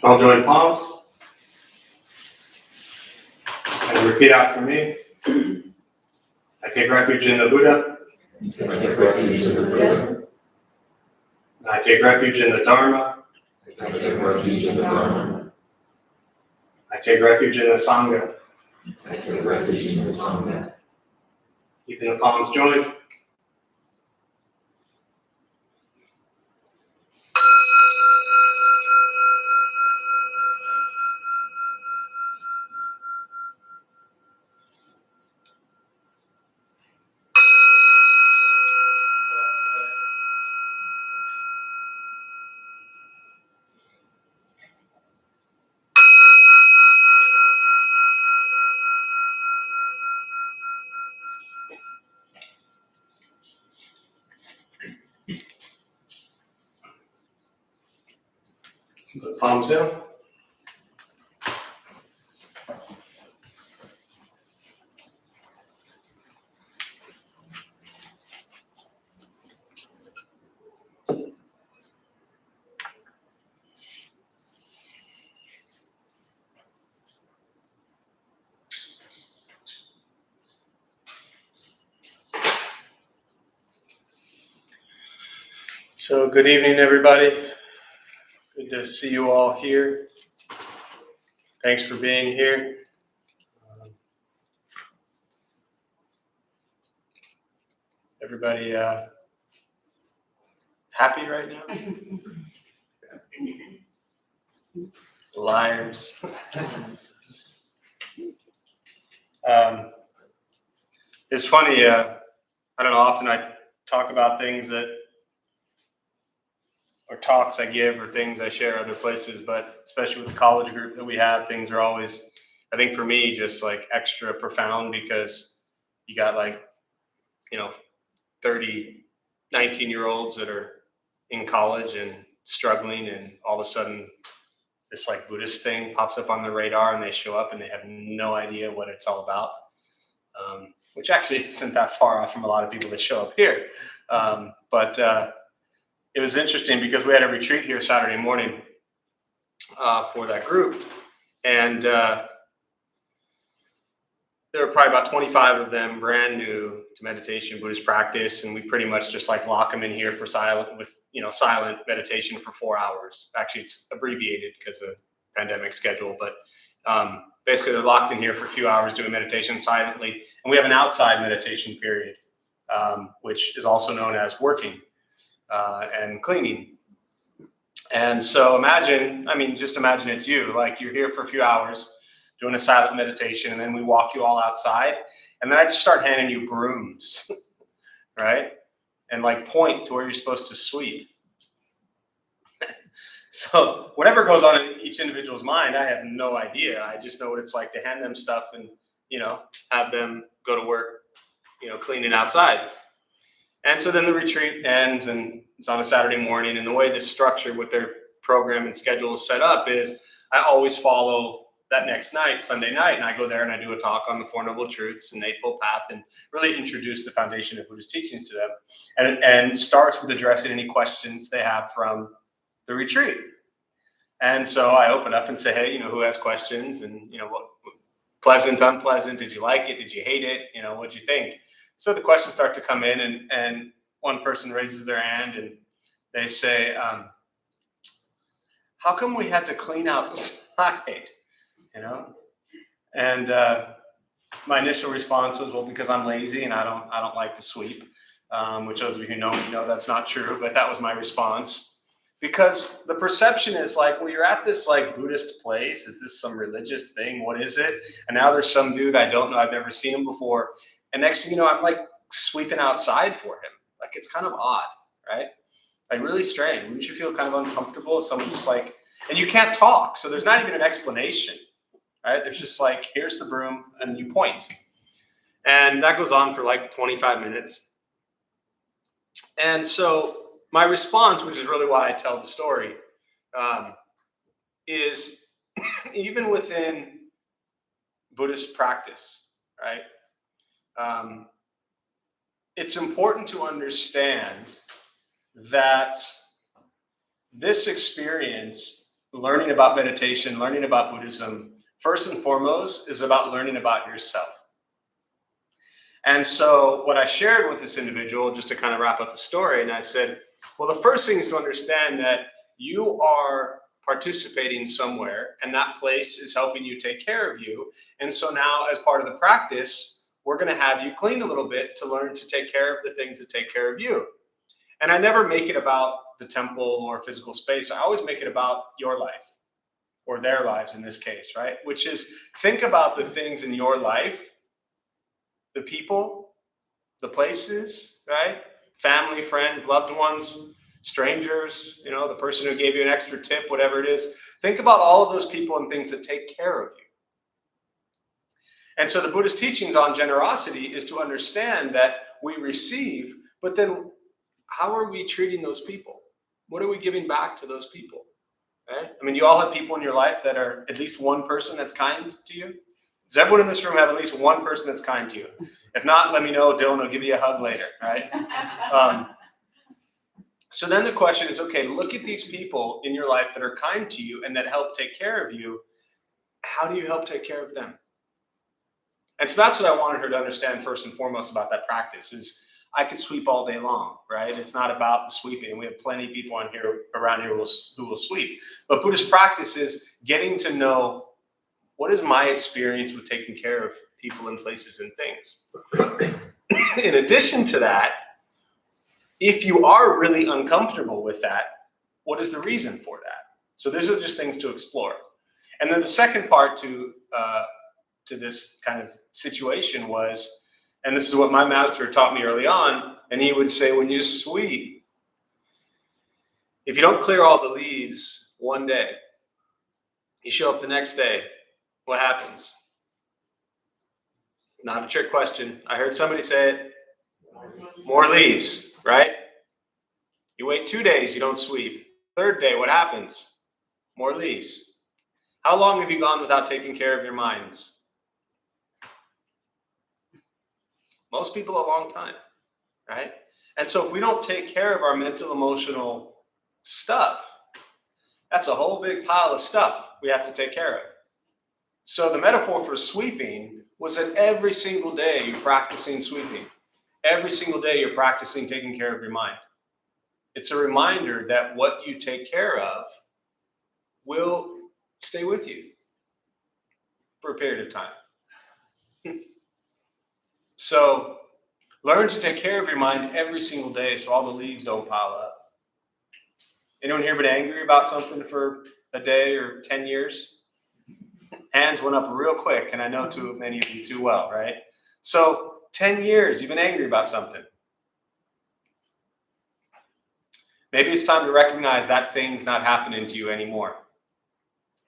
I'll join palms and repeat after me. I take refuge in the Buddha. I take refuge in the Buddha. I take refuge in the Dharma. I take refuge in the Dharma. I take refuge in the Sangha. I take refuge in the Sangha. Keeping the palms joined. Put the palms down. So good evening, everybody. Good to see you all here. Thanks for being here. Everybody happy right now? Liars. It's funny, I don't know, often I talk about things or talks I give or things I share other places, but especially with the college group that we have, things are always, I think for me, just like extra profound because you got 30, 19-year-olds that are in college and struggling, and all of a sudden this like Buddhist thing pops up on their radar and they show up and they have no idea what it's all about, which actually isn't that far off from a lot of people that show up here. But it was interesting because we had a retreat here Saturday morning for that group, and there were probably about 25 of them brand new to meditation, Buddhist practice, and we pretty much just like lock them in here for silent meditation for 4 hours. Actually, it's abbreviated because of pandemic schedule, but basically they're locked in here for a few hours doing meditation silently, and we have an outside meditation period, which is also known as working and cleaning. And so just imagine it's you, like you're here for a few hours doing a silent meditation, and then we walk you all outside, and then I just start handing you brooms, right? And like point to where you're supposed to sweep. So whatever goes on in each individual's mind, I have no idea. I just know what it's like to hand them stuff and, have them go to work, cleaning outside. And so then the retreat ends, and it's on a Saturday morning, and the way this structure with their program and schedule is set up is I always follow that next night, Sunday night, and I go there and I do a talk on the Four Noble Truths and Eightfold Path and really introduce the foundation of Buddhist teachings to them. And starts with addressing any questions they have from the retreat. And so I open up and say, hey, who has questions? And, what pleasant, unpleasant, did you like it? Did you hate it? What'd you think? So the questions start to come in, and one person raises their hand and they say, how come we had to clean outside? And my initial response was, well, because I'm lazy and I don't like to sweep, which those of you who know me know that's not true, but that was my response. Because the perception is like, well, you're at this like Buddhist place. Is this some religious thing? What is it? And now there's some dude I don't know. I've never seen him before. And next thing you know, I'm like sweeping outside for him. Like, it's kind of odd, right? Like really strange. Wouldn't you feel kind of uncomfortable if someone just like, and you can't talk. So there's not even an explanation, right? There's just like, here's the broom and you point. And that goes on for like 25 minutes. And so my response, which is really why I tell the story, is even within Buddhist practice, right? It's important to understand that this experience learning about meditation, learning about Buddhism, first and foremost, is about learning about yourself. And so what I shared with this individual, just to kind of wrap up the story, and I said, well, the first thing is to understand that you are participating somewhere, and that place is helping you take care of you. And so now, as part of the practice, we're going to have you clean a little bit to learn to take care of the things that take care of you. And I never make it about the temple or physical space. I always make it about your life, or their lives in this case, right? Which is, think about the things in your life, the people, the places, right? Family, friends, loved ones, strangers, the person who gave you an extra tip, whatever it is. Think about all of those people and things that take care of you. And so the Buddhist teachings on generosity is to understand that we receive, but then how are we treating those people? What are we giving back to those people? Right? I mean, you all have people in your life that are at least one person that's kind to you. Does everyone in this room have at least one person that's kind to you? If not, let me know. Dylan will give you a hug later, right? So then the question is, okay, look at these people in your life that are kind to you and that help take care of you. How do you help take care of them? And so that's what I wanted her to understand first and foremost about that practice is I could sweep all day long, right? It's not about the sweeping. We have plenty of people around here who will sweep. But Buddhist practice is getting to know, what is my experience with taking care of people and places and things? In addition to that, if you are really uncomfortable with that, what is the reason for that? So those are just things to explore. And then the second part to this kind of situation was, and this is what my master taught me early on, and he would say, when you sweep, if you don't clear all the leaves one day, you show up the next day, what happens? Not a trick question. I heard somebody say it. More leaves, right? You wait 2 days, you don't sweep. Third day, what happens? More leaves. How long have you gone without taking care of your minds? Most people a long time, right? And so if we don't take care of our mental, emotional stuff, that's a whole big pile of stuff we have to take care of. So the metaphor for sweeping was that every single day you're practicing sweeping. Every single day you're practicing taking care of your mind. It's a reminder that what you take care of will stay with you for a period of time. So learn to take care of your mind every single day so all the leaves don't pile up. Anyone here been angry about something for a day or 10 years? Hands went up real quick, and I know too many of you too well, right? So 10 years you've been angry about something. Maybe it's time to recognize that thing's not happening to you anymore.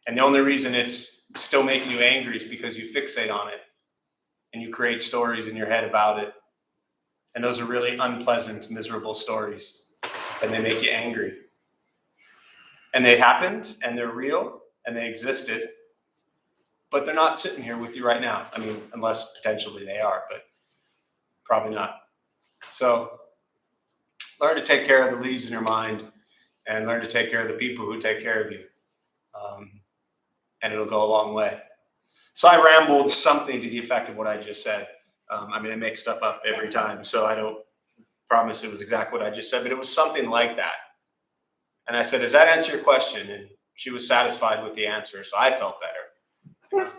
And the only reason it's still making you angry is because you fixate on it and you create stories in your head about it. And those are really unpleasant, miserable stories, and they make you angry. And they happened, and they're real, and they existed, but they're not sitting here with you right now. I mean, unless potentially they are, but probably not. So learn to take care of the leaves in your mind and learn to take care of the people who take care of you. And it'll go a long way. So I rambled something to the effect of what I just said. I make stuff up every time, so I don't promise it was exactly what I just said, but it was something like that. And I said, does that answer your question? And she was satisfied with the answer, so I felt better.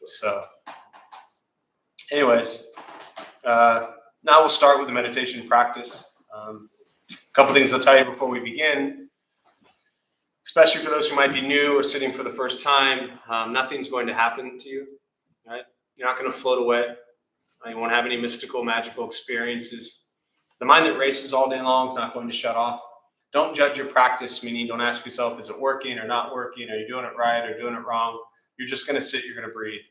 So anyways, now we'll start with the meditation practice. A couple things I'll tell you before we begin, especially for those who might be new or sitting for the first time. Nothing's going to happen to you, right? You're not going to float away. You won't have any mystical, magical experiences. The mind that races all day long is not going to shut off. Don't judge your practice, meaning don't ask yourself, is it working or not working? Are you doing it right or doing it wrong? You're just going to sit, you're going to breathe.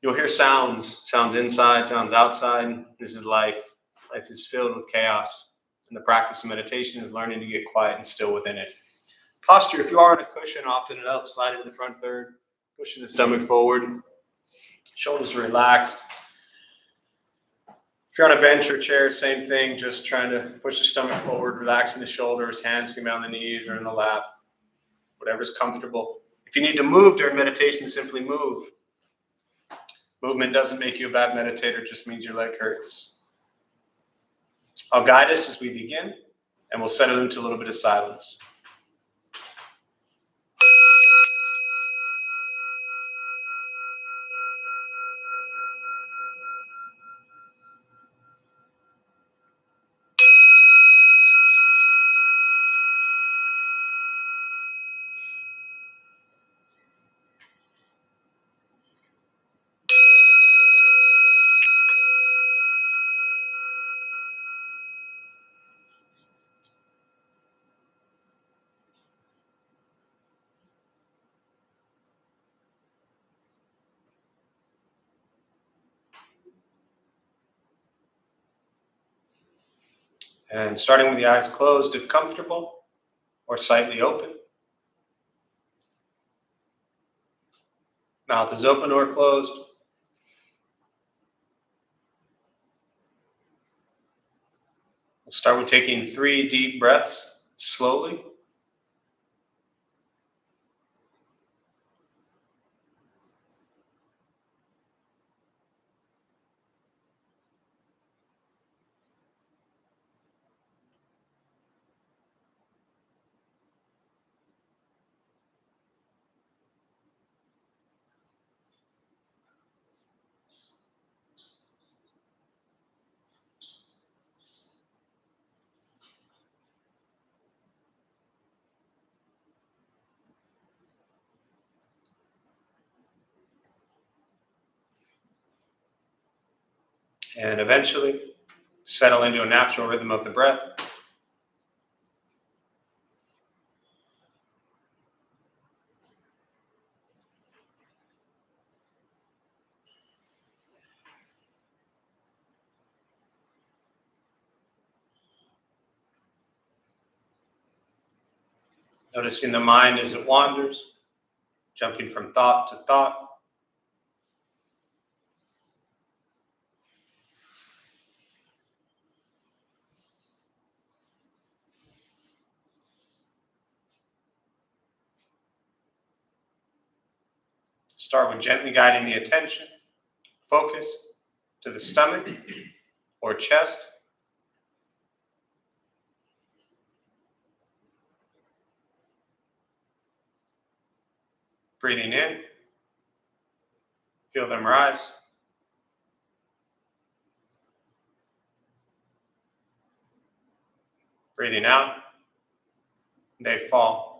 You'll hear sounds inside, sounds outside. This is life. Life is filled with chaos. And the practice of meditation is learning to get quiet and still within it. Posture, if you are on a cushion, often it helps. Slide into the front third, pushing the stomach forward. Shoulders relaxed. If you're on a bench or chair, same thing, just trying to push the stomach forward, relaxing the shoulders, hands can be on the knees or in the lap, whatever's comfortable. If you need to move during meditation, simply move. Movement doesn't make you a bad meditator, it just means your leg hurts. I'll guide us as we begin, and we'll settle into a little bit of silence. And starting with the eyes closed if comfortable, or slightly open. Mouth is open or closed. We'll start with taking 3 deep breaths slowly. And eventually settle into a natural rhythm of the breath. Noticing the mind as it wanders, jumping from thought to thought. Start with gently guiding the attention, focus to the stomach or chest. Breathing in, feel them rise. Breathing out, they fall.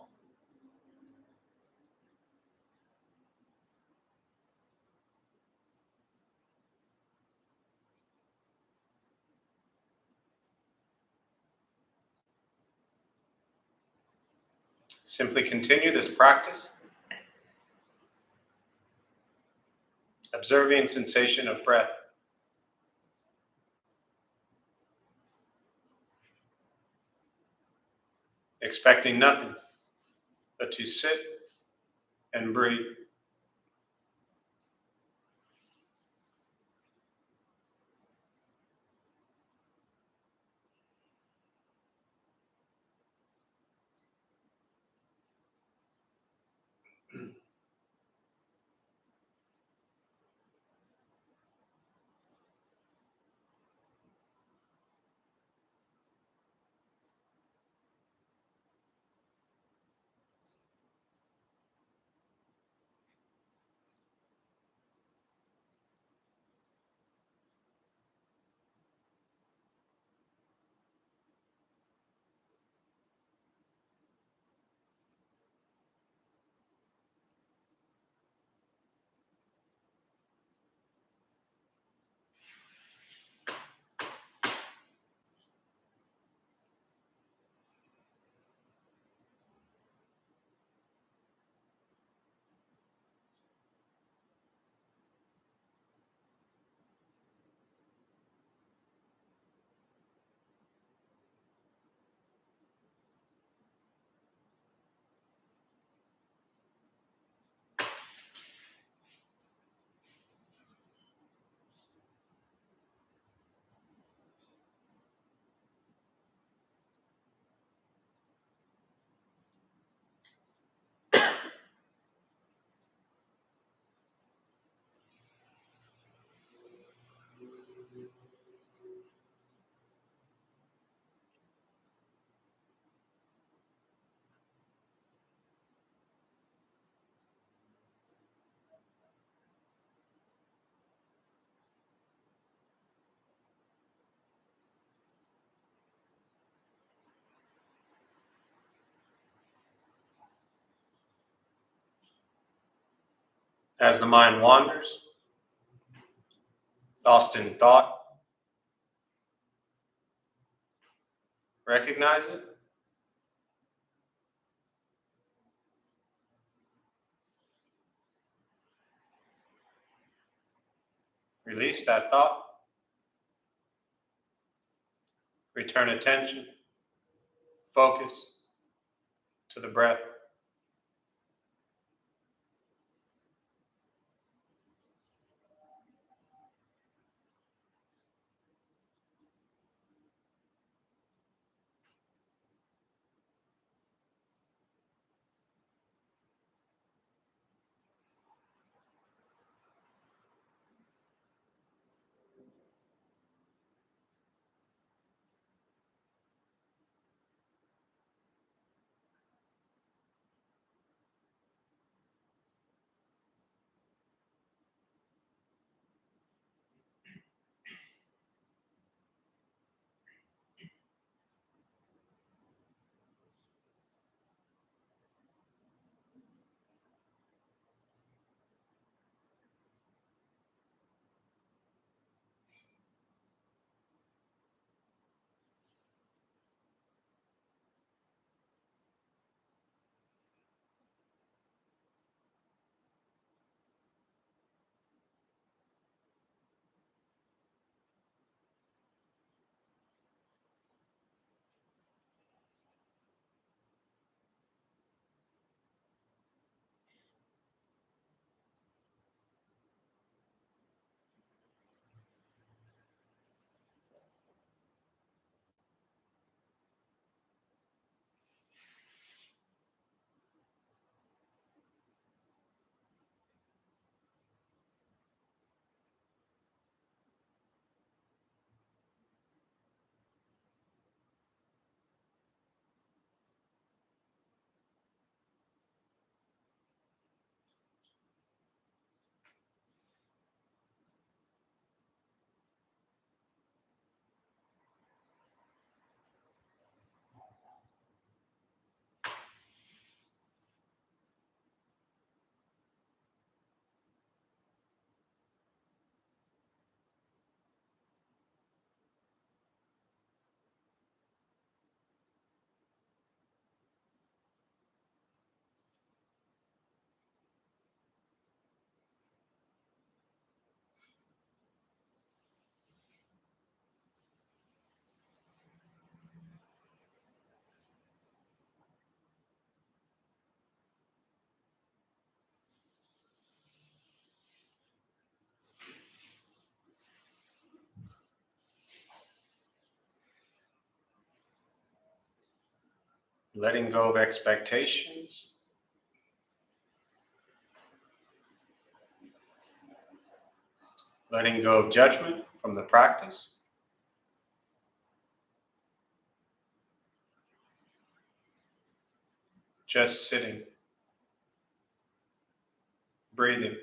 Simply continue this practice, observing sensation of breath. Expecting nothing but to sit and breathe. As the mind wanders, lost in thought, recognize it. Release that thought. Return attention, focus to the breath. Letting go of expectations. Letting go of judgment from the practice. Just sitting, breathing.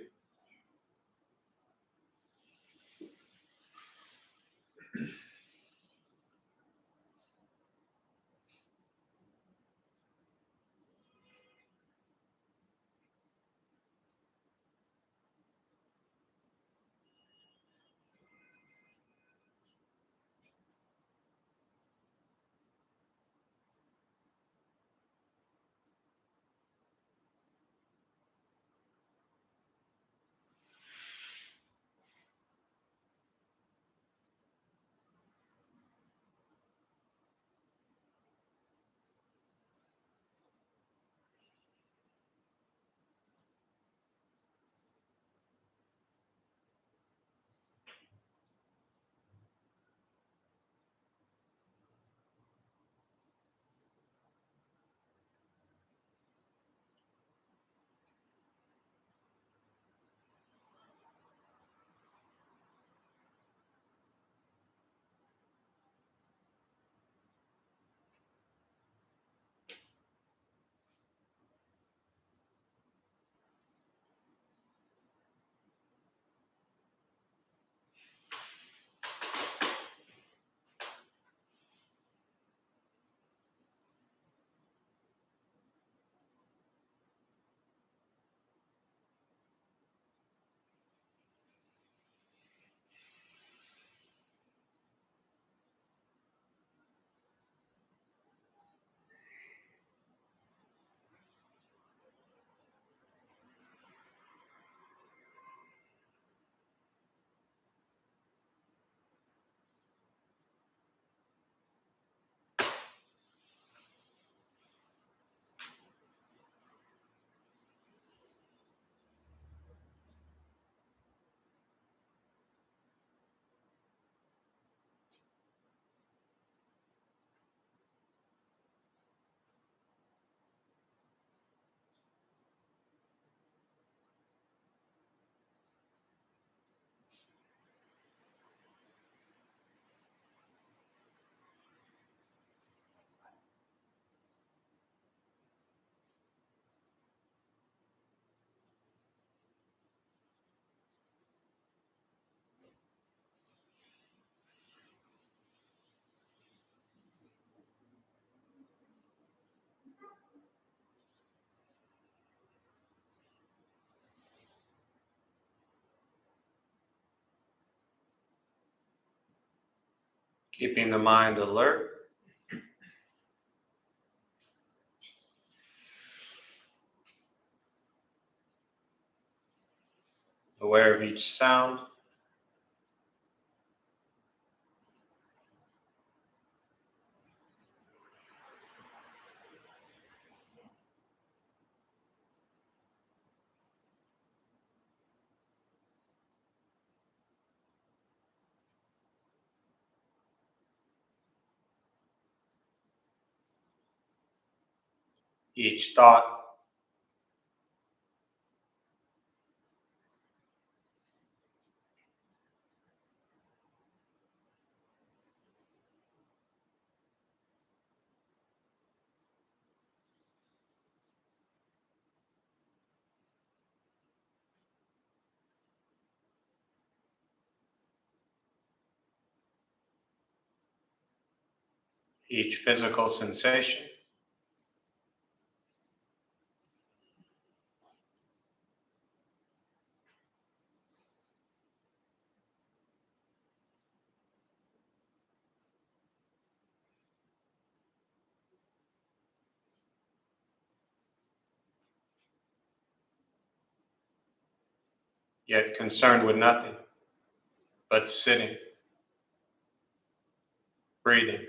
Keeping the mind alert. Aware of each sound. Each thought. Each physical sensation. Yet concerned with nothing but sitting, breathing.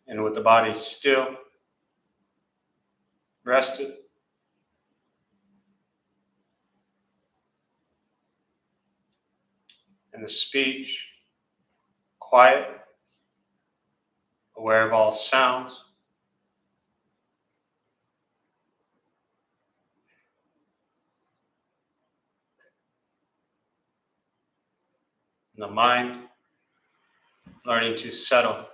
And with the body still, rested, and the speech quiet, aware of all sounds, and the mind learning to settle.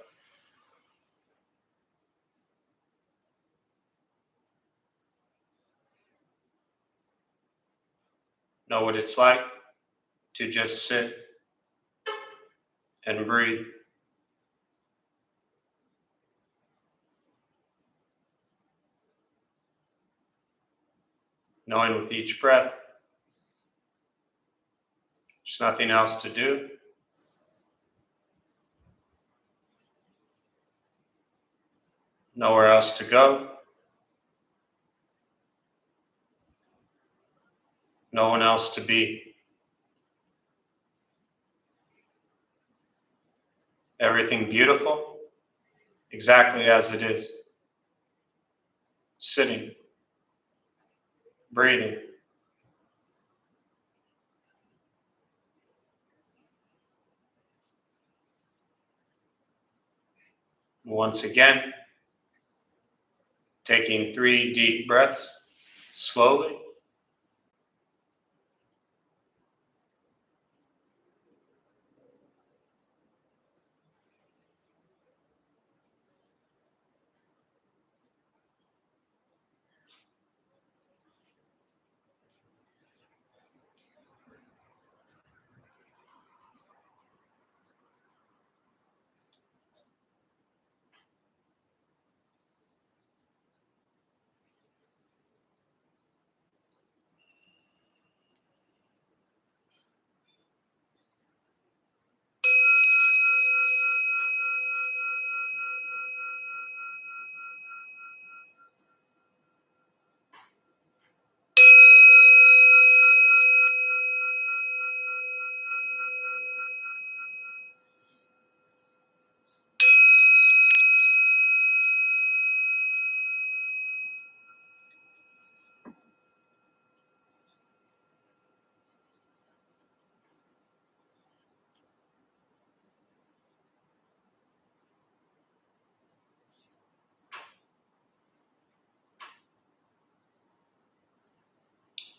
Know what it's like to just sit and breathe. Knowing with each breath, there's nothing else to do. Nowhere else to go. No one else to be. Everything beautiful, exactly as it is. Sitting, breathing. Once again, taking 3 deep breaths, slowly.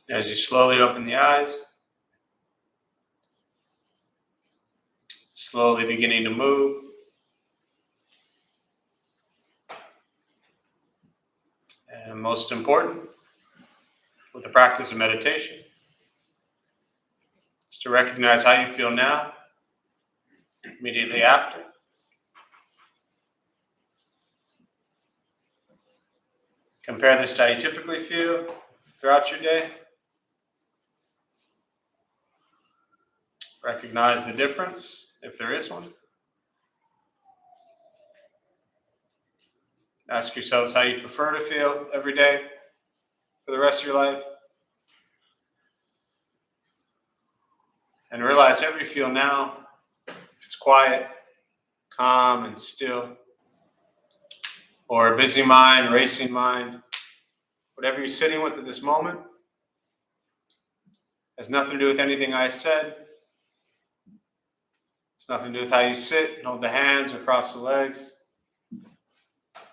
As you slowly open the eyes, slowly beginning to move. And most important, with the practice of meditation, is to recognize how you feel now, immediately after. Compare this to how you typically feel throughout your day. Recognize the difference, if there is one. Ask yourselves how you prefer to feel every day for the rest of your life. And realize however you feel now, if it's quiet, calm, and still, or a busy mind, racing mind, whatever you're sitting with at this moment, has nothing to do with anything I said. It's nothing to do with how you sit and hold the hands or cross the legs.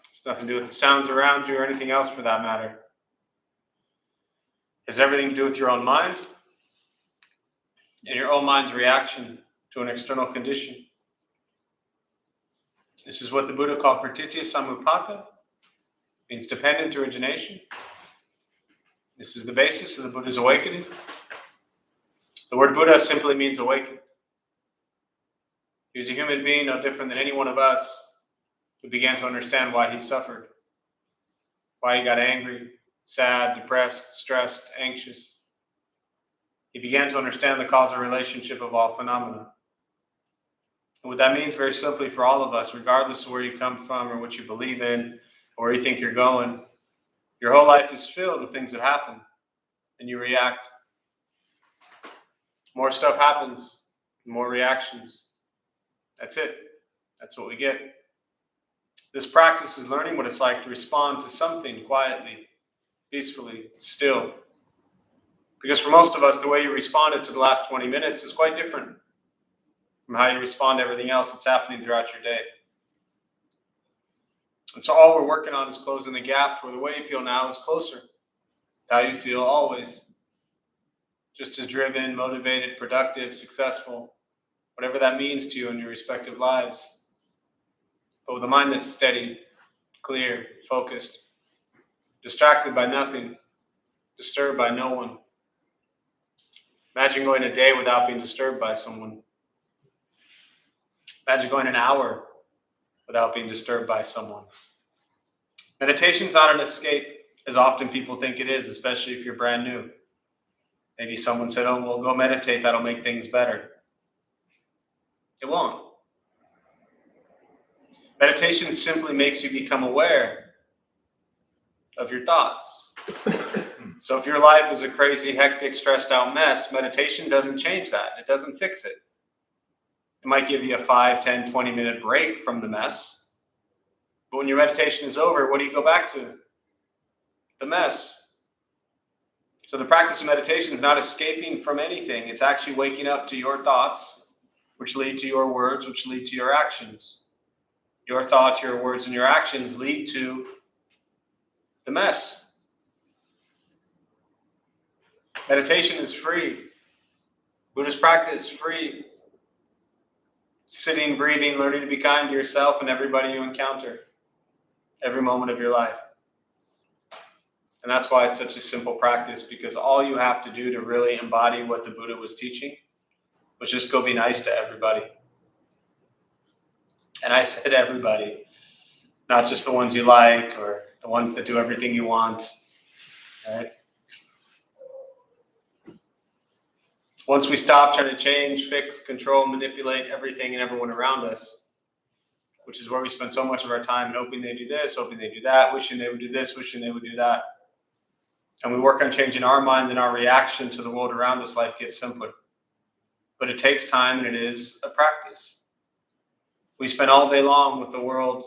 It's nothing to do with the sounds around you or anything else for that matter. It has everything to do with your own mind and your own mind's reaction to an external condition. This is what the Buddha called pratitya samuppada, means dependent origination. This is the basis of the Buddha's awakening. The word Buddha simply means awakened. He was a human being no different than any one of us who began to understand why he suffered, why he got angry, sad, depressed, stressed, anxious. He began to understand the causal relationship of all phenomena. And what that means very simply for all of us, regardless of where you come from or what you believe in or where you think you're going, your whole life is filled with things that happen and you react. More stuff happens, more reactions. That's it. That's what we get. This practice is learning what it's like to respond to something quietly, peacefully, still. Because for most of us, the way you responded to the last 20 minutes is quite different from how you respond to everything else that's happening throughout your day. And so all we're working on is closing the gap to where the way you feel now is closer to how you feel always. Just as driven, motivated, productive, successful, whatever that means to you in your respective lives. But with a mind that's steady, clear, focused, distracted by nothing, disturbed by no one. Imagine going a day without being disturbed by someone. Imagine going an hour without being disturbed by someone. Meditation is not an escape, as often people think it is, especially if you're brand new. Maybe someone said, oh, well, go meditate, that'll make things better. It won't. Meditation simply makes you become aware of your thoughts. So if your life is a crazy, hectic, stressed out mess, meditation doesn't change that. It doesn't fix it. It might give you a 5, 10, 20-minute break from the mess. But when your meditation is over, what do you go back to? The mess. So the practice of meditation is not escaping from anything. It's actually waking up to your thoughts, which lead to your words, which lead to your actions. Your thoughts, your words, and your actions lead to the mess. Meditation is free. Buddhist practice is free. Sitting, breathing, learning to be kind to yourself and everybody you encounter. Every moment of your life. And that's why it's such a simple practice, because all you have to do to really embody what the Buddha was teaching was just go be nice to everybody. And I said everybody, not just the ones you like or the ones that do everything you want. Right? Once we stop trying to change, fix, control, manipulate everything and everyone around us, which is where we spend so much of our time hoping they do this, hoping they do that, wishing they would do this, wishing they would do that. And we work on changing our mind and our reaction to the world around us, life gets simpler. But it takes time and it is a practice. We spend all day long with the world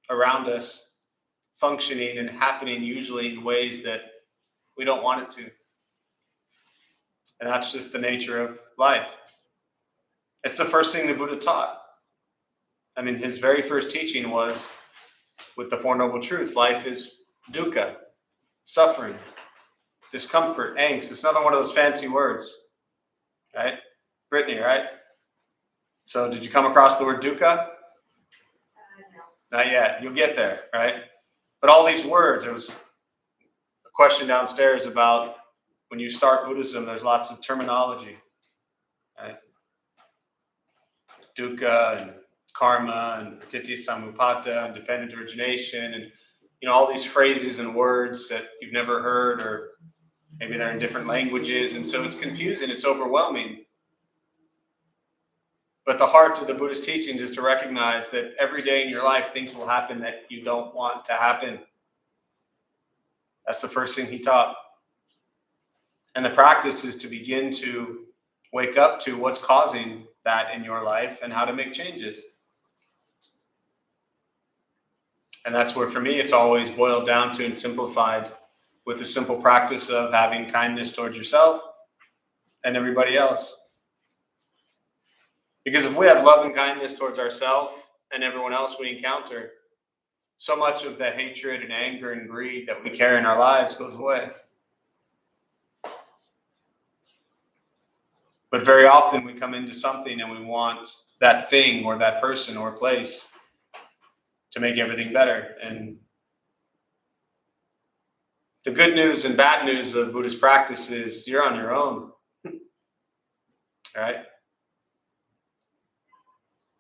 around us functioning and happening usually in ways that we don't want it to. And that's just the nature of life. It's the first thing the Buddha taught. I mean, his very first teaching was with the Four Noble Truths. Life is dukkha, suffering, discomfort, angst. It's another one of those fancy words, right? Brittany, right? So did you come across the word dukkha? No. Not yet. You'll get there, right? But all these words, there was a question downstairs about when you start Buddhism, there's lots of terminology, right? Dukkha and karma and titi samupata and dependent origination and all these phrases and words that you've never heard, or maybe they're in different languages, and so it's confusing, it's overwhelming. But the heart of the Buddhist teachings is to recognize that every day in your life things will happen that you don't want to happen. That's the first thing he taught. And the practice is to begin to wake up to what's causing that in your life and how to make changes. And that's where, for me, it's always boiled down to and simplified with the simple practice of having kindness towards yourself and everybody else. Because if we have love and kindness towards ourselves and everyone else we encounter, so much of the hatred and anger and greed that we carry in our lives goes away. But very often we come into something and we want that thing or that person or place to make everything better. And the good news and bad news of Buddhist practice is you're on your own. All right?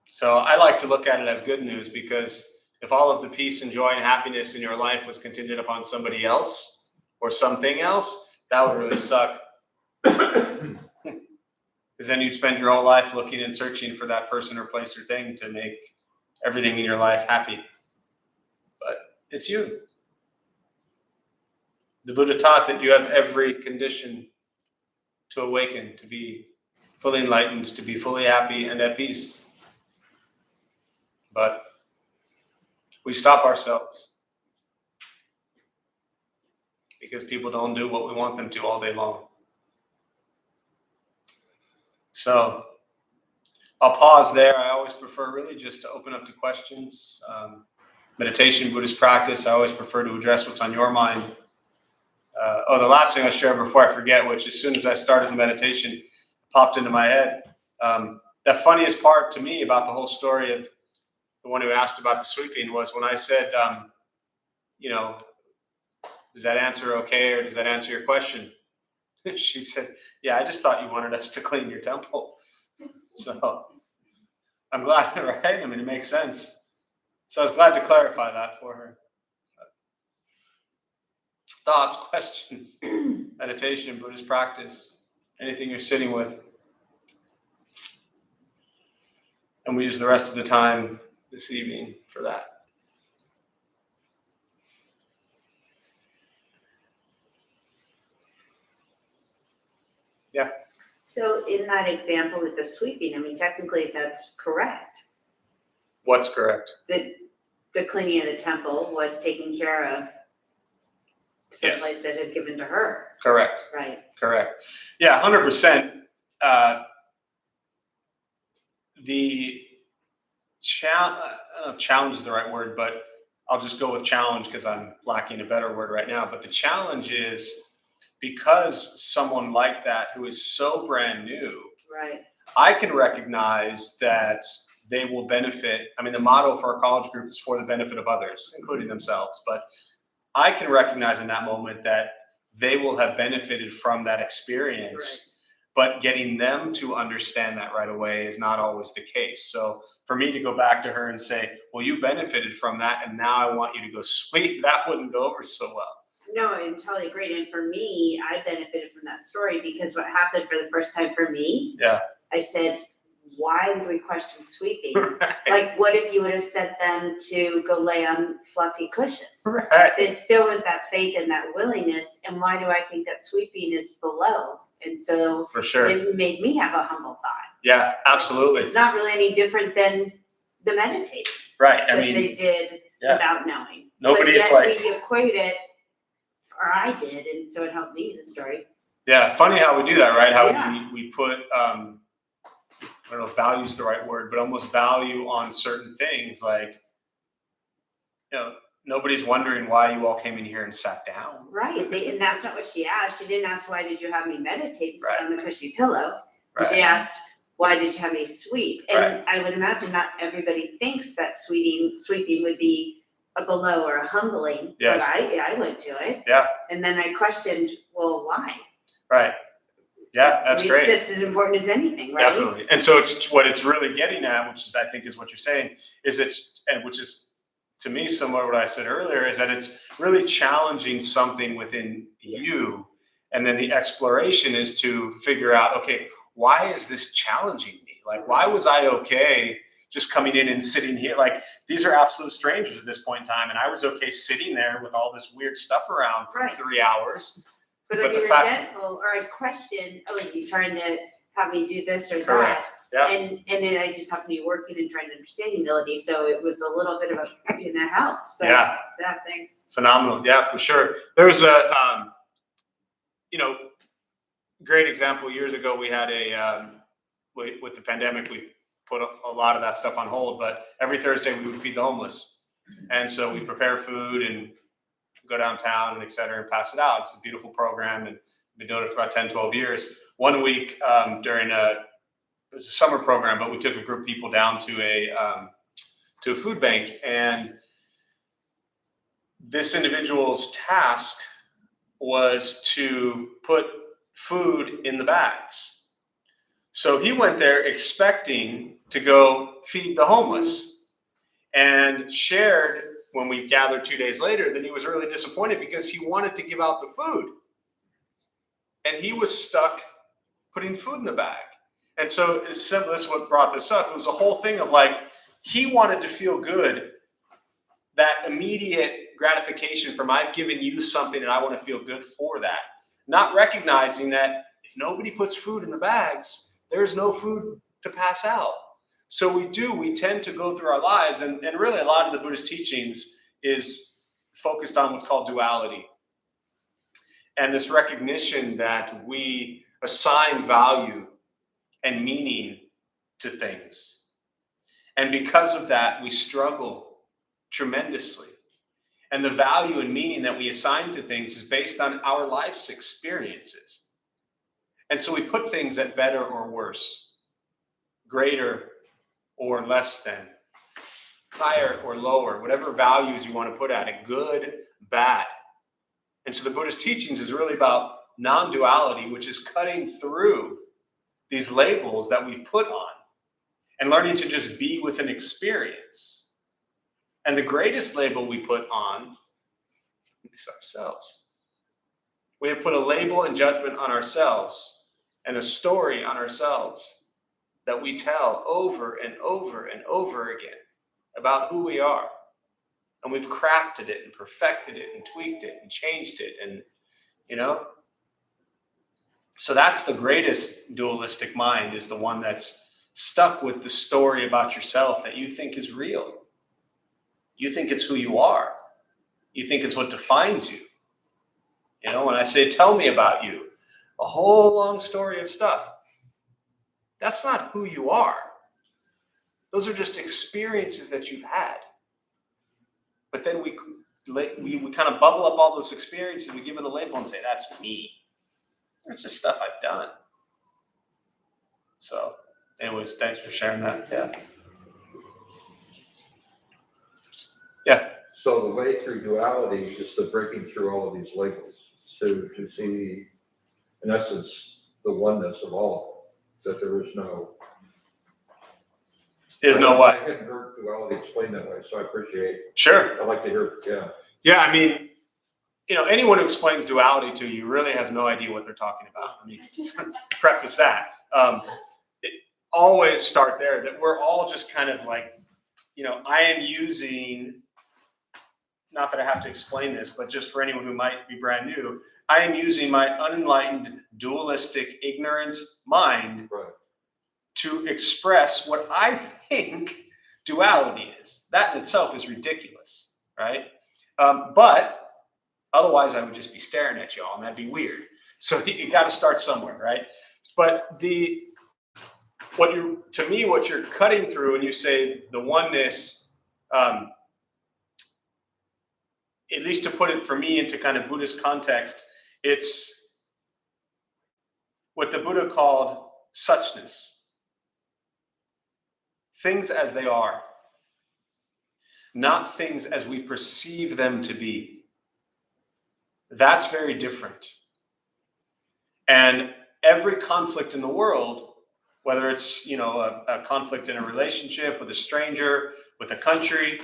So I like to look at it as good news, because if all of the peace and joy and happiness in your life was contingent upon somebody else or something else, that would really suck. Because then you'd spend your whole life looking and searching for that person or place or thing to make everything in your life happy. But it's you. The Buddha taught that you have every condition to awaken, to be fully enlightened, to be fully happy and at peace. But We stop ourselves because people don't do what we want them to all day long. So I'll pause there. I always prefer really just to open up to questions. Meditation, Buddhist practice, I always prefer to address what's on your mind. The last thing I'll share before I forget, which as soon as I started the meditation, popped into my head. The funniest part to me about the whole story of the one who asked about the sweeping was when I said, does that answer okay, or does that answer your question? She said, yeah, I just thought you wanted us to clean your temple. So I'm glad, right? I mean, it makes sense. So I was glad to clarify that for her. Thoughts, questions, meditation, Buddhist practice, anything you're sitting with. And we use the rest of the time this evening for that. Yeah. So in that example with the sweeping, I mean, technically that's correct. What's correct? The cleaning of the temple was taken care of someplace that had given to her. Correct. Right. Correct. Yeah, 100%. The challenge is the right word, but I'll just go with challenge because I'm lacking a better word right now. But the challenge is because someone like that who is so brand new, right, I can recognize that they will benefit. I mean, the motto for our college group is for the benefit of others, including themselves. But I can recognize in that moment that they will have benefited from that experience. Right. But getting them to understand that right away is not always the case. So for me to go back to her and say, well, you benefited from that, and now I want you to go sweep, that wouldn't go over so well. No, I totally agree. And for me, I benefited from that story because what happened for the first time for me, I said, why would we question sweeping? Right. Like, what if you would have set them to go lay on fluffy cushions? Right. It still was that faith and that willingness. And why do I think that sweeping is below? And so For sure. it made me have a humble thought. Yeah, absolutely. It's not really any different than the meditating. Right. I that mean, they did without knowing. Nobody's but yet like, we equate it, or I did, and so it helped me in the story. yeah, funny how we do that, right? How Yeah. we put I don't know if value is the right word, but almost value on certain things. Like, nobody's wondering why you all came in here and sat down. Right. And that's not what she asked. She didn't ask, why did you have me meditate and sit Right. on the cushy pillow? Right. She asked, why did you have me sweep? And Right. I would imagine not everybody thinks that sweeping would be a below or a humbling. Yes. But I went to it. Yeah. And then I questioned, well, why? Right. Yeah, that's great. It's just as important as anything, right? Definitely. And so it's what it's really getting at, which is, I think, is what you're saying, which is to me similar to what I said earlier, is that it's really challenging something within you. And then the exploration is to figure out, okay, why is this challenging me? Like, why was I okay just coming in and sitting here? Like, these are absolute strangers at this point in time. And I was okay sitting there with all this weird stuff around for 3 hours. But But if the you're fact- resentful or I question, oh, is he trying to have me do this or Correct. that? Yeah. And then I just happened to be working and trying to understand humility. So it was a little bit of a help. So Yeah. that thing. Phenomenal. Yeah, for sure. There was a, great example years ago. We had with the pandemic, we put a lot of that stuff on hold, but every Thursday we would feed the homeless. And so we prepare food and go downtown and et cetera and pass it out. It's a beautiful program, and we've been doing it for about 10, 12 years. One week during it was a summer program, but we took a group of people down to a food bank, and this individual's task was to put food in the bags. So he went there expecting to go feed the homeless, and shared when we gathered 2 days later that he was really disappointed because he wanted to give out the food. And he was stuck putting food in the bag. And so it's simple, this is what brought this up. It was a whole thing of like, he wanted to feel good, that immediate gratification from I've given you something and I want to feel good for that. Not recognizing that if nobody puts food in the bags, there's no food to pass out. So we tend to go through our lives, and really a lot of the Buddhist teachings is focused on what's called duality. And this recognition that we assign value and meaning to things. And because of that, we struggle tremendously. And the value and meaning that we assign to things is based on our life's experiences. And so we put things at better or worse, greater or less than, higher or lower, whatever values you want to put at it, good, bad. And so the Buddhist teachings is really about non-duality, which is cutting through these labels that we've put on and learning to just be with an experience. And the greatest label we put on is ourselves. We have put a label and judgment on ourselves and a story on ourselves that we tell over and over and over again about who we are. And we've crafted it and perfected it and tweaked it and changed it. And, so that's the greatest dualistic mind, is the one that's stuck with the story about yourself that you think is real. You think it's who you are. You think it's what defines you. When I say, tell me about you, a whole long story of stuff. That's not who you are. Those are just experiences that you've had. But then we kind of bubble up all those experiences, we give it a label and say, that's me. It's just stuff I've done. So anyways, thanks for sharing that. Yeah. So the way through duality is the breaking through all of these labels. So to see, in essence, the oneness of all, that there is no... There's no what? I hadn't heard duality explained that way, so I appreciate. Sure. I'd like to hear, Yeah, I mean, anyone who explains duality to you really has no idea what they're talking about. I mean, preface that. Always start there, that we're all just kind of like, I am using, not that I have to explain this, but just for anyone who might be brand new, I am using my unenlightened, dualistic, ignorant mind to express what I think duality is. That in itself is ridiculous, right? But otherwise I would just be staring at y'all and that'd be weird. So you got to start somewhere, right? But what you're cutting through, and you say the oneness, at least to put it for me into kind of Buddhist context, it's what the Buddha called suchness. Things as they are, not things as we perceive them to be. That's very different. And every conflict in the world, whether it's, a conflict in a relationship with a stranger, with a country,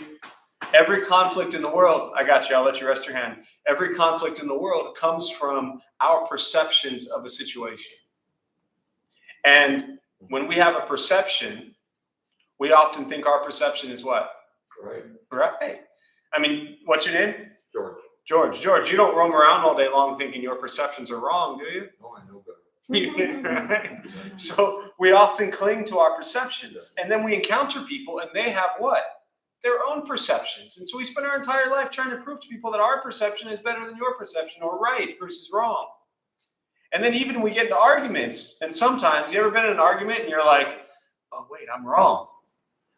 every conflict in the world, I got you, I'll let you rest your hand. Every conflict in the world comes from our perceptions of a situation. And when we have a perception, we often think our perception is what? Right. I mean, what's your name? George. George, you don't roam around all day long thinking your perceptions are wrong, do you? Oh, I know better. Right? So we often cling to our perceptions, and then we encounter people and they have what? Their own perceptions. And so we spend our entire life trying to prove to people that our perception is better than your perception, or right versus wrong. And then even we get into arguments, and sometimes, you ever been in an argument and you're like, oh wait, I'm wrong.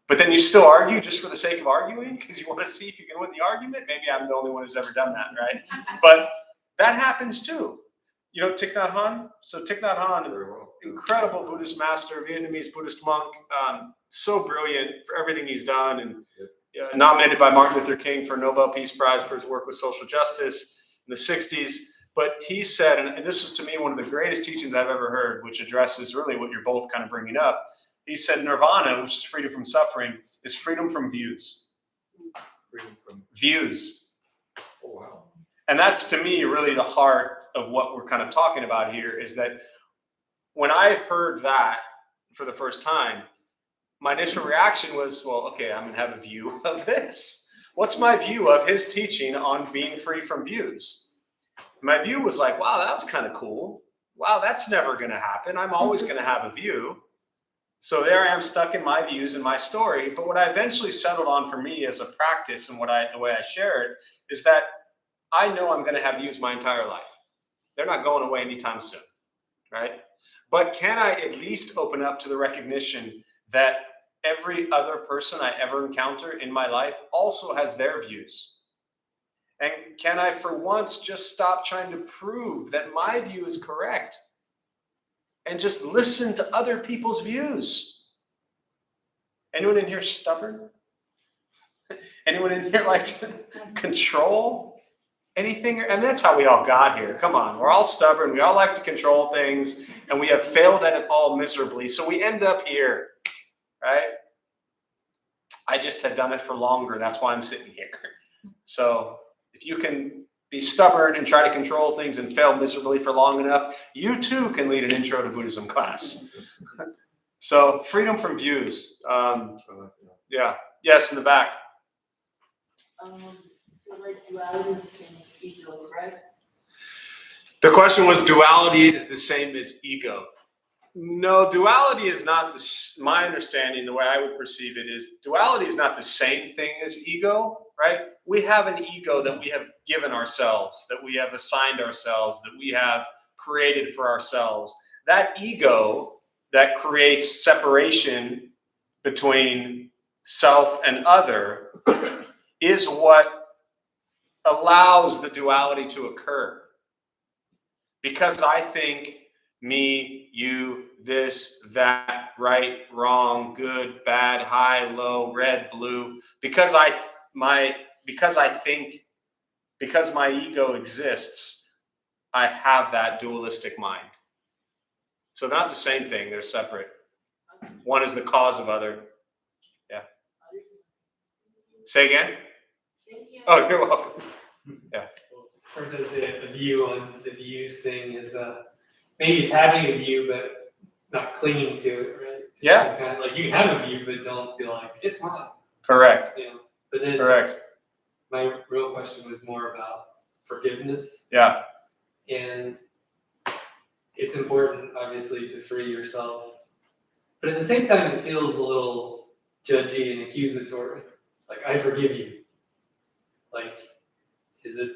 But then you still argue just for the sake of arguing because you want to see if you can win the argument. Maybe I'm the only one who's ever done that, right? But that happens too. Thich Nhat Hanh? So Thich Nhat Hanh, incredible Buddhist master, Vietnamese Buddhist monk, so brilliant for everything he's done, and nominated by Martin Luther King for a Nobel Peace Prize for his work with social justice in the 60s. But he said, and this is to me one of the greatest teachings I've ever heard, which addresses really what you're both kind of bringing up. He said nirvana, which is freedom from suffering, is freedom from views. Freedom from views. Oh, wow. And that's, to me, really the heart of what we're kind of talking about here, is that when I heard that for the first time, my initial reaction was, well, okay, I'm going to have a view of this. What's my view of his teaching on being free from views? My view was like, wow, that's kind of cool. Wow, that's never going to happen. I'm always going to have a view. So there I am stuck in my views and my story. But what I eventually settled on for me as a practice and the way I share it is that I know I'm going to have views my entire life. They're not going away anytime soon, right? But can I at least open up to the recognition that every other person I ever encounter in my life also has their views? And can I, for once, just stop trying to prove that my view is correct and just listen to other people's views? Anyone in here stubborn? Anyone in here like to control anything? And that's how we all got here. Come on, we're all stubborn. We all like to control things, and we have failed at it all miserably. So we end up here, right? I just had done it for longer. That's why I'm sitting here. So if you can be stubborn and try to control things and fail miserably for long enough, you too can lead an intro to Buddhism class. So freedom from views. Yeah. Yes, in the back. So like duality is the same as ego, right? The question was, duality is the same as ego. No, duality is not my understanding, the way I would perceive it is duality is not the same thing as ego, right? We have an ego that we have given ourselves, that we have assigned ourselves, that we have created for ourselves. That ego that creates separation between self and other is what allows the duality to occur. Because I think me, you, this, that, right, wrong, good, bad, high, low, red, blue, because my ego exists, I have that dualistic mind. So they're not the same thing, they're separate. One is the cause of other. Yeah. Say again? Thank you. Oh, you're welcome. Yeah. Or says the view on the views thing is maybe it's having a view but not clinging to it, right? Yeah. Kind of like you can have a view but don't feel like it's mine. Correct. You know. But then Correct. my real question was more about forgiveness. Yeah. And it's important, obviously, to free yourself. But at the same time, it feels a little judgy and accusatory. Like, I forgive you. Like, is it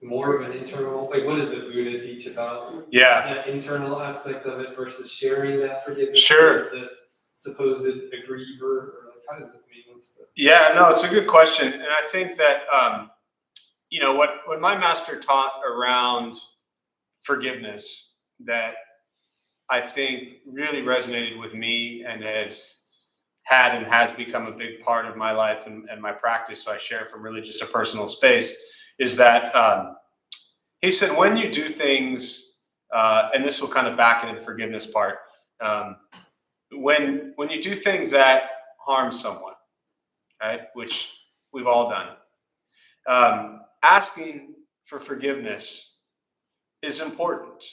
more of an internal, like what does the Buddha teach about that internal aspect of it versus sharing that forgiveness Sure. with the supposed aggriever, or like how does it mean? Yeah, no, it's a good question. And I think that, what my master taught around forgiveness that I think really resonated with me and has become a big part of my life and my practice. So I share from really just a personal space is that he said, when you do things, and this will kind of back into the forgiveness part, when you do things that harm someone, right, which we've all done, asking for forgiveness is important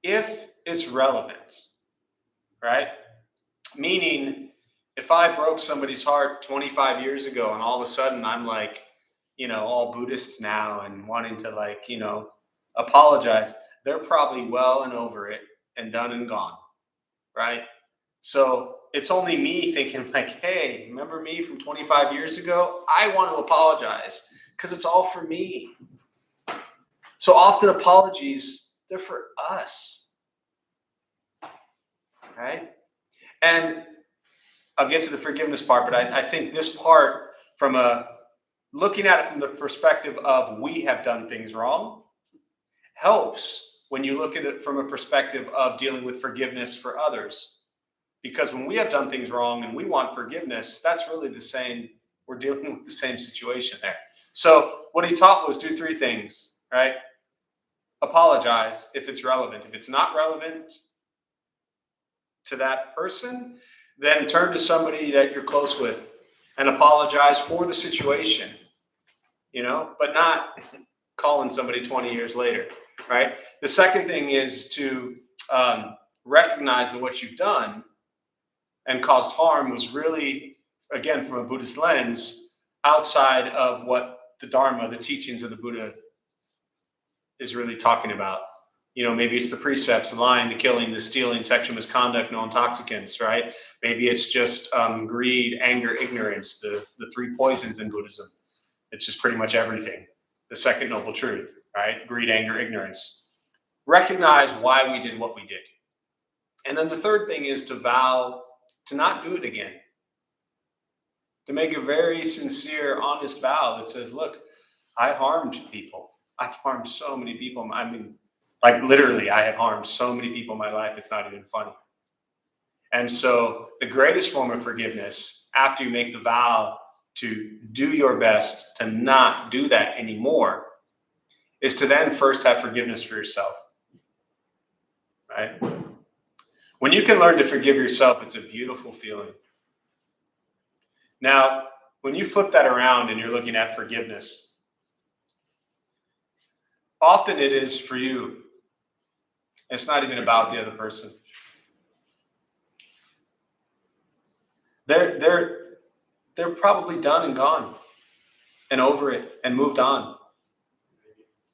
if it's relevant, right? Meaning, if I broke somebody's heart 25 years ago and all of a sudden I'm like, all Buddhist now and wanting to apologize, they're probably well and over it and done and gone, right? So it's only me thinking like, hey, remember me from 25 years ago? I want to apologize because it's all for me. So often apologies, they're for us, right? And I'll get to the forgiveness part, but I think this part looking at it from the perspective of we have done things wrong helps when you look at it from a perspective of dealing with forgiveness for others. Because when we have done things wrong and we want forgiveness, that's really the same. We're dealing with the same situation there. So what he taught was do three things, right? Apologize if it's relevant. If it's not relevant to that person, then turn to somebody that you're close with and apologize for the situation, but not calling somebody 20 years later, right? The second thing is to recognize that what you've done and caused harm was really, again, from a Buddhist lens, outside of what the Dharma, the teachings of the Buddha is really talking about. Maybe it's the precepts, the lying, the killing, the stealing, sexual misconduct, no intoxicants, right? Maybe it's just greed, anger, ignorance, the three poisons in Buddhism. It's just pretty much everything. The second noble truth, right? Greed, anger, ignorance. Recognize why we did what we did. And then the third thing is to vow to not do it again. To make a very sincere, honest vow that says, look, I harmed people. I've harmed so many people. I mean, like literally, I have harmed so many people in my life, it's not even funny. And so the greatest form of forgiveness, after you make the vow to do your best to not do that anymore, is to then first have forgiveness for yourself, right? When you can learn to forgive yourself, it's a beautiful feeling. Now, when you flip that around and you're looking at forgiveness, often it is for you. It's not even about the other person. They're probably done and gone and over it and moved on.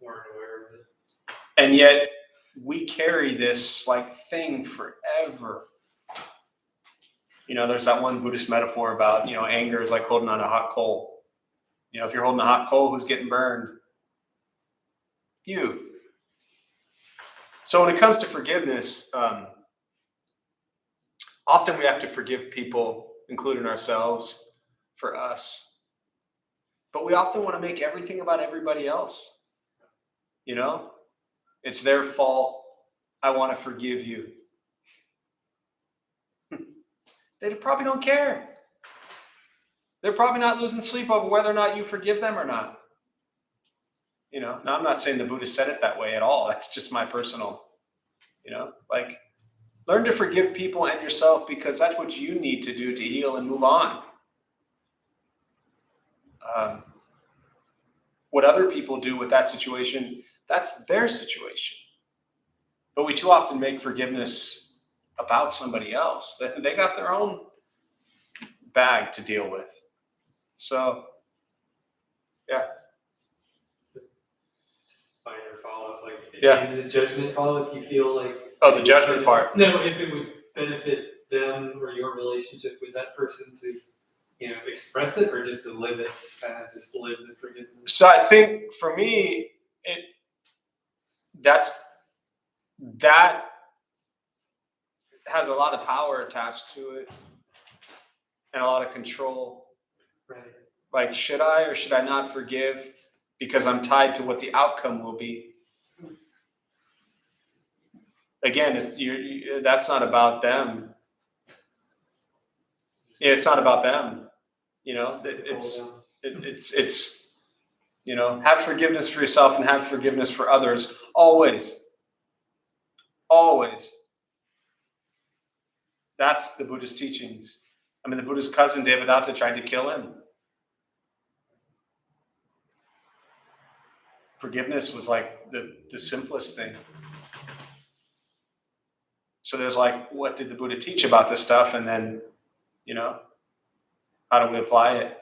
Weren't aware of it. And yet we carry this like thing forever. There's that one Buddhist metaphor about, anger is like holding on a hot coal. If you're holding a hot coal, who's getting burned? You. So when it comes to forgiveness, often we have to forgive people, including ourselves, for us. But we often want to make everything about everybody else. It's their fault. I want to forgive you. They probably don't care. They're probably not losing sleep over whether or not you forgive them or not. Now I'm not saying the Buddha said it that way at all. That's just my personal, learn to forgive people and yourself, because that's what you need to do to heal and move on. What other people do with that situation, that's their situation. But we too often make forgiveness about somebody else. They got their own bag to deal with. So, yeah. Minor follow-up, Yeah. is it judgment call if you feel like? Oh, the judgment part. No, if it would benefit them or your relationship with that person to, express it, or just to live it, just live the forgiveness. So I think for me, that has a lot of power attached to it and a lot of control. Right. Like, should I or should I not forgive because I'm tied to what the outcome will be? Again, that's not about them. It's not about them. It's have forgiveness for yourself and have forgiveness for others always. Always. That's the Buddhist teachings. I mean, the Buddha's cousin Devadatta tried to kill him. Forgiveness was like the simplest thing. So there's what did the Buddha teach about this stuff? And then, how do we apply it?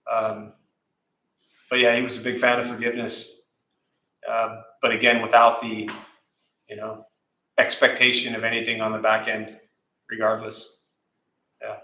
But yeah, he was a big fan of forgiveness. But again, without the, expectation of anything on the back end, regardless. Yeah.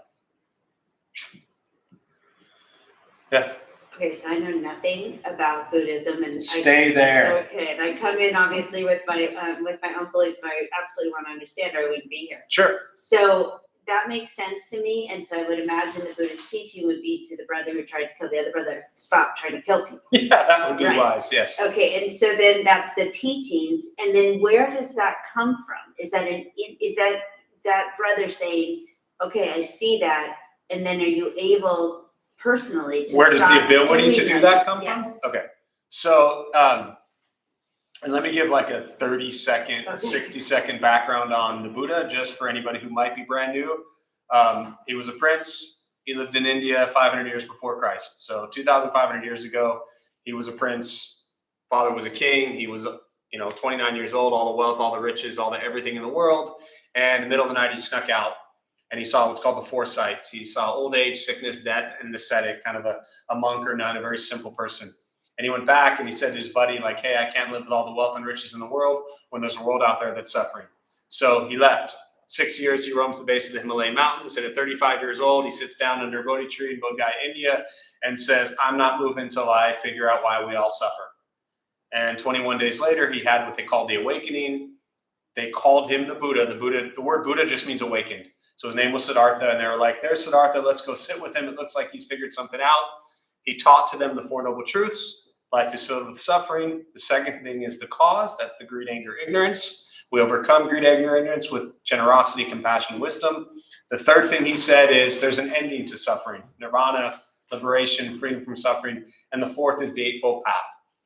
Yeah. Okay, so I know nothing about Buddhism, and Stay there. Okay, and I come in obviously with my own belief, and I absolutely want to understand, or I wouldn't be here. Sure. So that makes sense to me, and so I would imagine the Buddhist teaching would be to the brother who tried to kill the other brother, stop trying to kill people. Yeah, that would be Right. wise. Yes. Okay, and so then that's the teachings, and then where does that come from? Is that that brother saying, okay, I see that, and then are you able personally to Where does the stop ability to doing do that come Yes. from? Okay. So, and let me give a 30-second, Okay. 60-second background on the Buddha, just for anybody who might be brand new. He was a prince. He lived in India 500 years before Christ. So 2,500 years ago, he was a prince. Father was a king. He was, 29 years old, all the wealth, all the riches, all the everything in the world. And in the middle of the night, he snuck out. And he saw what's called the four sights. He saw old age, sickness, death, and an ascetic, kind of a monk or nun, a very simple person. And he went back and he said to his buddy, like, hey, I can't live with all the wealth and riches in the world when there's a world out there that's suffering. So he left. 6 years, he roams the base of the Himalayan mountains. And at 35 years old, he sits down under a Bodhi tree in Bodh Gaya, India, and says, I'm not moving until I figure out why we all suffer. And 21 days later, he had what they called the awakening. They called him the Buddha. The word Buddha just means awakened. So his name was Siddhartha, and they were like, there's Siddhartha, let's go sit with him. It looks like he's figured something out. He taught to them the Four Noble Truths. Life is filled with suffering. The second thing is the cause. That's the greed, anger, ignorance. We overcome greed, anger, ignorance with generosity, compassion, wisdom. The third thing he said is there's an ending to suffering. Nirvana, liberation, freedom from suffering. And the fourth is the Eightfold Path.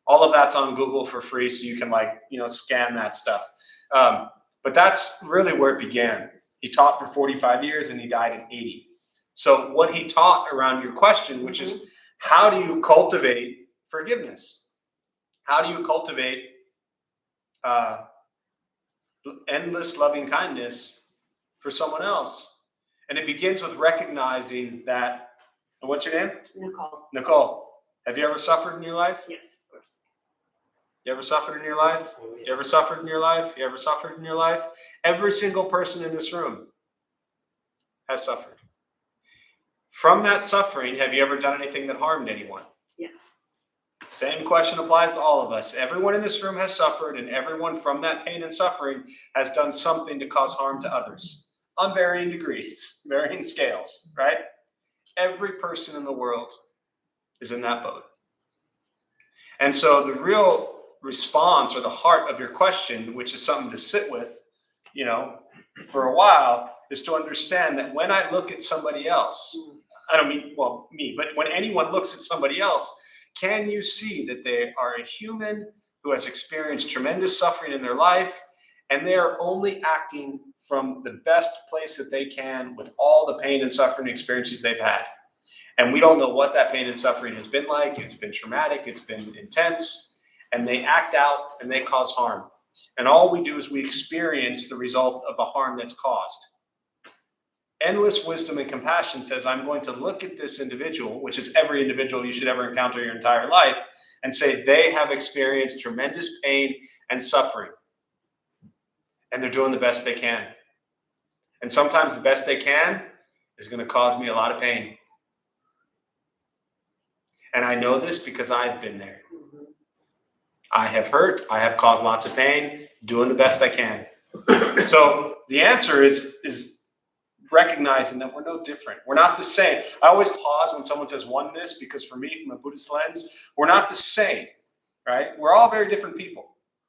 All of that's on Google for free, so you can scan that stuff. But that's really where it began. He taught for 45 years and he died at 80. So what he taught around your question, which is how do you cultivate forgiveness? How do you cultivate endless loving kindness for someone else? And it begins with recognizing that, and what's your name? Nicole. Nicole, have you ever suffered in your life? Yes, of course. You ever suffered in your life? You ever suffered in your life? You ever suffered in your life? Every single person in this room has suffered. From that suffering, have you ever done anything that harmed anyone? Yes. Same question applies to all of us. Everyone in this room has suffered, and everyone from that pain and suffering has done something to cause harm to others on varying degrees, varying scales, right? Every person in the world is in that boat. And so the real response or the heart of your question, which is something to sit with, for a while, is to understand that when I look at somebody else, I don't mean, me, but when anyone looks at somebody else, can you see that they are a human who has experienced tremendous suffering in their life, and they are only acting from the best place that they can with all the pain and suffering experiences they've had. And we don't know what that pain and suffering has been like. It's been traumatic. It's been intense. And they act out and they cause harm. And all we do is we experience the result of a harm that's caused. Endless wisdom and compassion says, I'm going to look at this individual, which is every individual you should ever encounter your entire life, and say they have experienced tremendous pain and suffering. And they're doing the best they can. And sometimes the best they can is going to cause me a lot of pain. And I know this because I've been there. I have hurt. I have caused lots of pain, doing the best I can. So the answer is recognizing that we're no different. We're not the same. I always pause when someone says oneness, because for me, from a Buddhist lens, we're not the same, right? We're all very different people.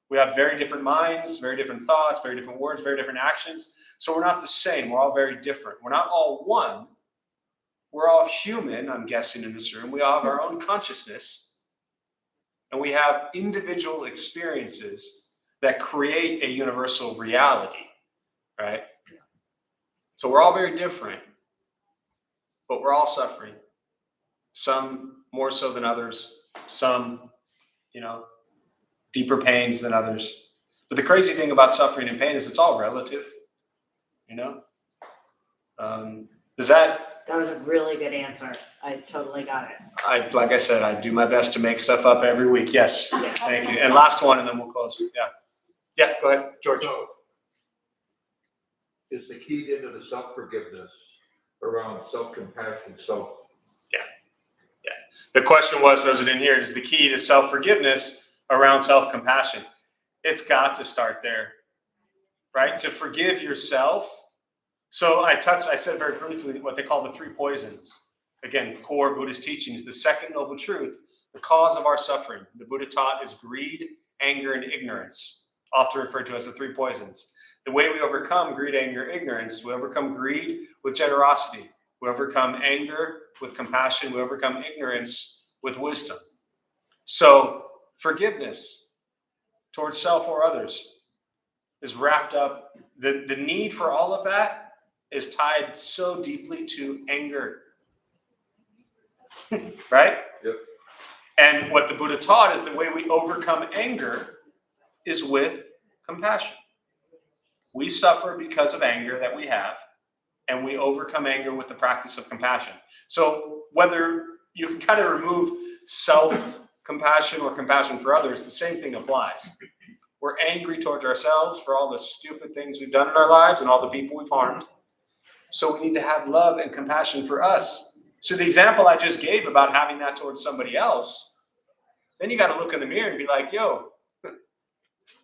We have very different minds, very different thoughts, very different words, very different actions. So we're not the same. We're all very different. We're not all one. We're all human, I'm guessing, in this room. We all have our own consciousness. And we have individual experiences that create a universal reality, right? So we're all very different, but we're all suffering. Some more so than others, some, deeper pains than others. But the crazy thing about suffering and pain is it's all relative, Does that... That was a really good answer. I totally got it. Like I said, I do my best to make stuff up every week. Yes, thank you. And last one, and then we'll close. Yeah, go ahead, George. So, is the key into the self-forgiveness around self-compassion, The question was it in here, is the key to self-forgiveness around self-compassion? It's got to start there, right? To forgive yourself. So I said very briefly what they call the three poisons. Again, core Buddhist teachings, the second noble truth, the cause of our suffering. The Buddha taught is greed, anger, and ignorance, often referred to as the three poisons. The way we overcome greed, anger, ignorance, we overcome greed with generosity. We overcome anger with compassion. We overcome ignorance with wisdom. So forgiveness towards self or others is wrapped up. The need for all of that is tied so deeply to anger. Right? Yep. And what the Buddha taught is the way we overcome anger is with compassion. We suffer because of anger that we have, and we overcome anger with the practice of compassion. So whether you can kind of remove self compassion or compassion for others, the same thing applies. We're angry towards ourselves for all the stupid things we've done in our lives and all the people we've harmed. So we need to have love and compassion for us. So the example I just gave about having that towards somebody else, then you got to look in the mirror and be like, yo,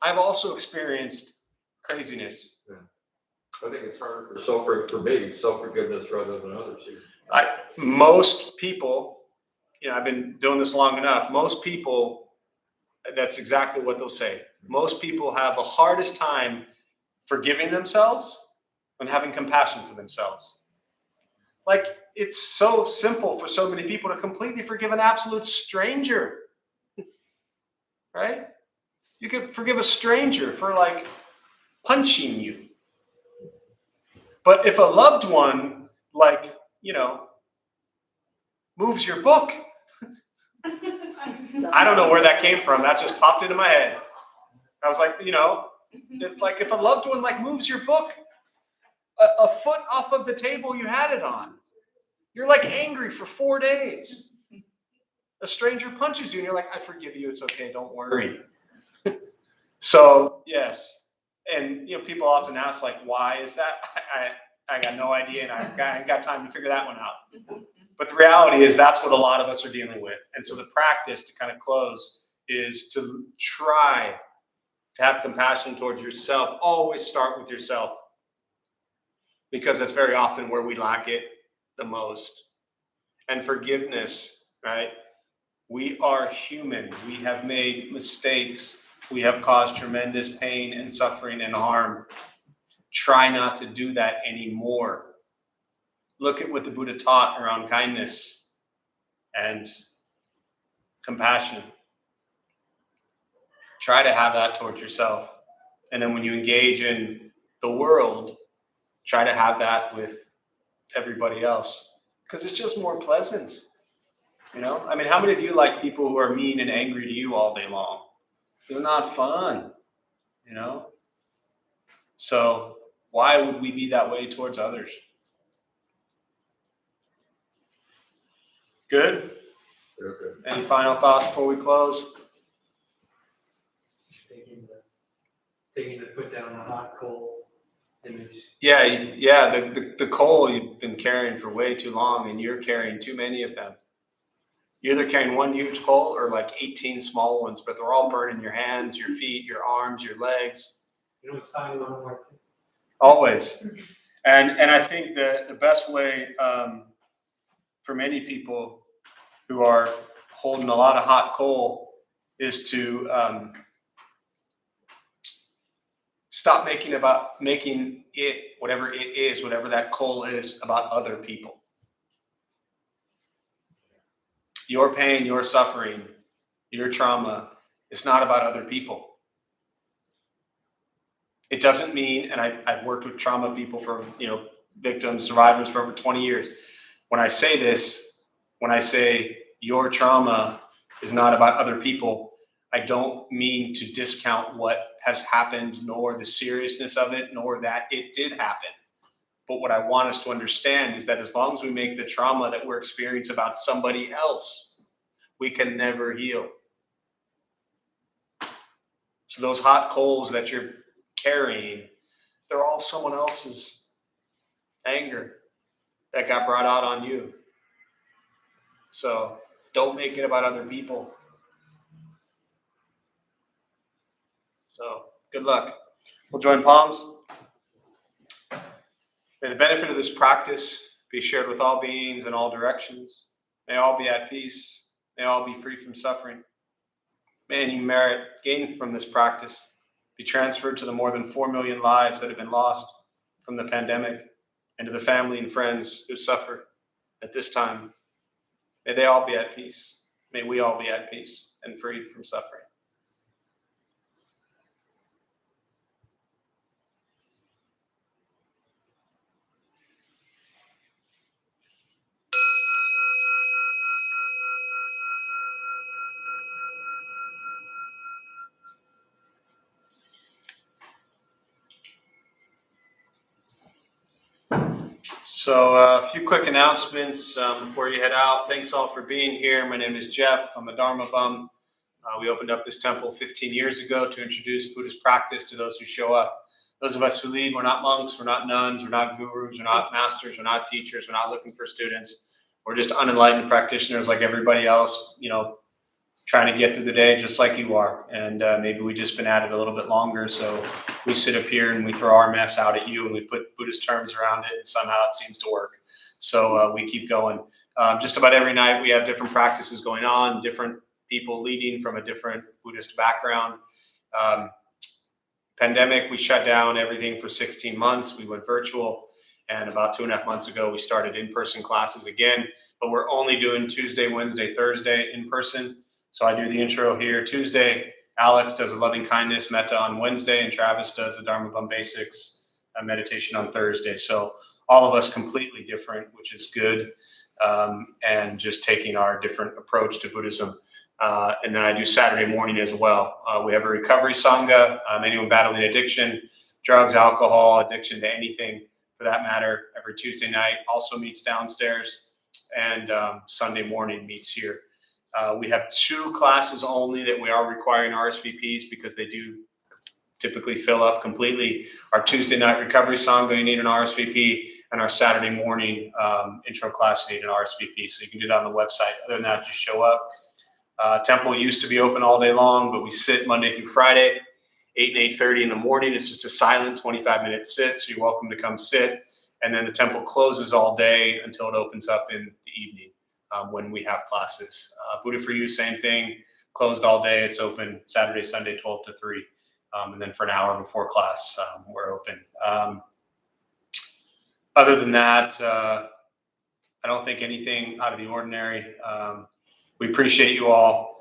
I've also experienced craziness. I think it's harder for me, self-forgiveness rather than others. Most people, I've been doing this long enough. Most people, that's exactly what they'll say. Most people have the hardest time forgiving themselves and having compassion for themselves. Like, it's so simple for so many people to completely forgive an absolute stranger, right? You could forgive a stranger for like punching you. But if a loved one, like, moves your book, I don't know where that came from. That just popped into my head. I was like, if a loved one like moves your book a foot off of the table you had it on, you're like angry for 4 days. A stranger punches you and you're like, I forgive you. It's okay. Don't worry. So yes. And, people often ask like, why is that? I got no idea. And I ain't got time to figure that one out. But the reality is that's what a lot of us are dealing with. And so the practice, to kind of close, is to try to have compassion towards yourself. Always start with yourself, because that's very often where we lack it the most. And forgiveness, right? We are human. We have made mistakes. We have caused tremendous pain and suffering and harm. Try not to do that anymore. Look at what the Buddha taught around kindness and compassion. Try to have that towards yourself. And then when you engage in the world, try to have that with everybody else, because it's just more pleasant. How many of you like people who are mean and angry to you all day long? It's not fun, So why would we be that way towards others? Good? Okay. Any final thoughts before we close? Taking to put down the hot coal image. Yeah, the coal you've been carrying for way too long, and you're carrying too many of them. You're either carrying one huge coal or like 18 small ones, but they're all burning your hands, your feet, your arms, your legs. It's time to learn more. Always. And I think the best way for many people who are holding a lot of hot coal is to stop making it, whatever it is, whatever that coal is, about other people. Your pain, your suffering, your trauma, it's not about other people. It doesn't mean, and I've worked with trauma people for, victims, survivors for over 20 years. When I say this, when I say your trauma is not about other people, I don't mean to discount what has happened, nor the seriousness of it, nor that it did happen. But what I want us to understand is that as long as we make the trauma that we're experiencing about somebody else, we can never heal. So those hot coals that you're carrying, they're all someone else's anger that got brought out on you. So don't make it about other people. So good luck. We'll join palms. May the benefit of this practice be shared with all beings in all directions. May all be at peace. May all be free from suffering. May any merit gained from this practice be transferred to the more than 4 million lives that have been lost from the pandemic, and to the family and friends who suffer at this time. May they all be at peace. May we all be at peace and free from suffering. So a few quick announcements before you head out. Thanks all for being here. My name is Jeff. I'm a Dharma bum. We opened up this temple 15 years ago to introduce Buddhist practice to those who show up. Those of us who lead, we're not monks, we're not nuns, we're not gurus, we're not masters, we're not teachers, we're not looking for students. We're just unenlightened practitioners like everybody else, trying to get through the day just like you are. And maybe we've just been at it a little bit longer. So we sit up here and we throw our mess out at you and we put Buddhist terms around it and somehow it seems to work. So we keep going. Just about every night we have different practices going on, different people leading from a different Buddhist background. Pandemic, we shut down everything for 16 months. We went virtual. And about 2.5 months ago, we started in-person classes again, but we're only doing Tuesday, Wednesday, Thursday in person. So I do the intro here Tuesday. Alex does a loving kindness metta on Wednesday, and Travis does the Dharma Bum Basics meditation on Thursday. So all of us completely different, which is good, and just taking our different approach to Buddhism. And then I do Saturday morning as well. We have a recovery sangha, anyone battling addiction, drugs, alcohol, addiction to anything for that matter, every Tuesday night also meets downstairs, and Sunday morning meets here. We have 2 classes only that we are requiring RSVPs because they do typically fill up completely. Our Tuesday night recovery sangha, you need an RSVP, and our Saturday morning intro class, you need an RSVP. So you can do it on the website. Other than that, just show up. Temple used to be open all day long, but we sit Monday through Friday, 8 and 8:30 in the morning. It's just a silent 25-minute sit, so you're welcome to come sit. And then the temple closes all day until it opens up in the evening when we have classes. Buddha for You, same thing, closed all day. It's open Saturday, Sunday, 12 to 3. And then for an hour before class, we're open. Other than that, I don't think anything out of the ordinary. We appreciate you all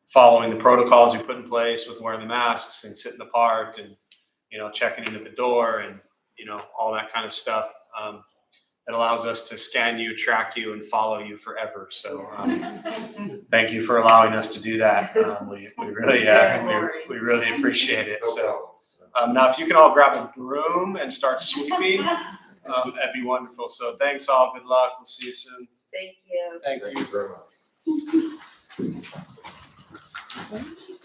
following the protocols we put in place with wearing the masks and sitting apart and, checking in at the door and, all that kind of stuff. It allows us to scan you, track you, and follow you forever. So thank you for allowing us to do that. We really appreciate it. So now if you can all grab a broom and start sweeping, that'd be wonderful. So thanks all. Good luck. We'll see you soon. Thank you. Thank you very much. Thank you.